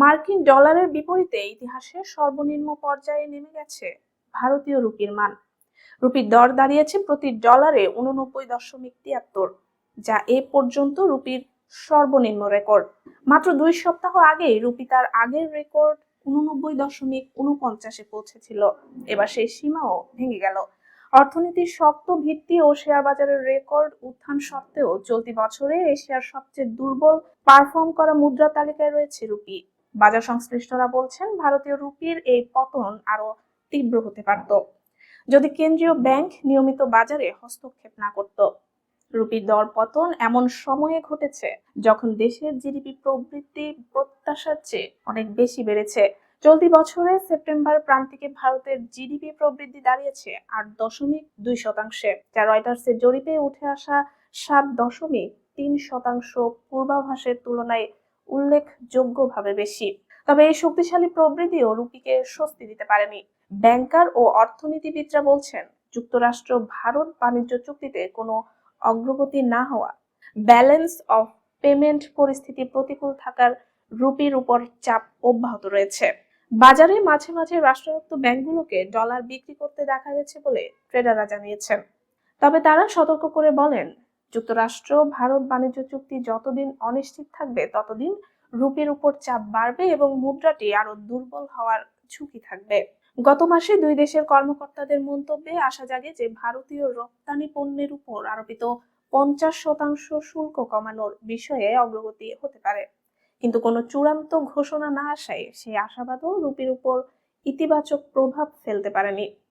মার্কিন ডলারের বিপরীতে ইতিহাসে সর্বনিম্ন পর্যায়ে নেমে গেছে ভারতীয় রুপির মান। রুপির দর দাঁড়িয়েছে প্রতি ডলারে 89.73, যা এ পর্যন্ত রুপির সর্বনিম্ন রেকর্ড। মাত্র 2 সপ্তাহ আগেই রুপি তার আগের রেকর্ড 89.49-এ পৌঁছেছিল। এবার সেই সীমাও ভেঙে গেল। অর্থনীতির শক্ত ভিত্তি ও শেয়ার বাজারের রেকর্ড উত্থান সত্ত্বেও চলতি বছরে এশিয়ার সবচেয়ে দুর্বল পারফর্ম করা মুদ্রা তালিকায় রয়েছে রুপি। বাজার সংশ্লিষ্টরা বলছেন, ভারতীয় রুপির এই পতন আরো তীব্র হতে পারত যদি কেন্দ্রীয় ব্যাংক নিয়মিত বাজারে হস্তক্ষেপ না করত। রুপির দর পতন এমন সময়ে ঘটেছে যখন দেশের জিডিপি প্রবৃদ্ধি প্রত্যাশার চেয়ে অনেক বেশি বেড়েছে। চলতি বছরে সেপ্টেম্বর প্রান্তিকে ভারতের জিডিপি প্রবৃদ্ধি দাঁড়িয়েছে 8.2%, যা রয়টার্সের জরিপে উঠে আসা 7.3% পূর্বাভাসের তুলনায় উল্লেখযোগ্যভাবে বেশি। তবে এই শক্তিশালী প্রবৃদ্ধিও রুপিকে স্বস্তি দিতে পারেনি। ব্যাংকার ও অর্থনীতিবিদরা বলছেন, যুক্তরাষ্ট্র ভারত বাণিজ্য চুক্তিতে কোনো অগ্রগতি না হওয়া, ব্যালেন্স অফ পেমেন্ট পরিস্থিতি প্রতিকূল থাকার রুপির উপর চাপ অব্যাহত রয়েছে। বাজারে মাঝে মাঝে রাষ্ট্রায়ত্ত ব্যাংকগুলোকে ডলার বিক্রি করতে দেখা গেছে বলে ট্রেডাররা জানিয়েছেন। তবে তারা সতর্ক করে বলেন, যুক্তরাষ্ট্র ভারত বাণিজ্য চুক্তি যতদিন অনিশ্চিত থাকবে ততদিন রুপির উপর চাপ বাড়বে এবং মুদ্রাটি আরো দুর্বল হওয়ার ঝুঁকি থাকবে। গত মাসে দুই দেশের কর্মকর্তাদের মন্তব্যে আশা জাগে যে ভারতীয় রপ্তানি পণ্যের উপর আরোপিত 50% শুল্ক কমানোর বিষয়ে অগ্রগতি হতে পারে, কিন্তু কোনো চূড়ান্ত ঘোষণা না আসায় সেই আশাবাদও রুপির উপর ইতিবাচক প্রভাব ফেলতে পারেনি।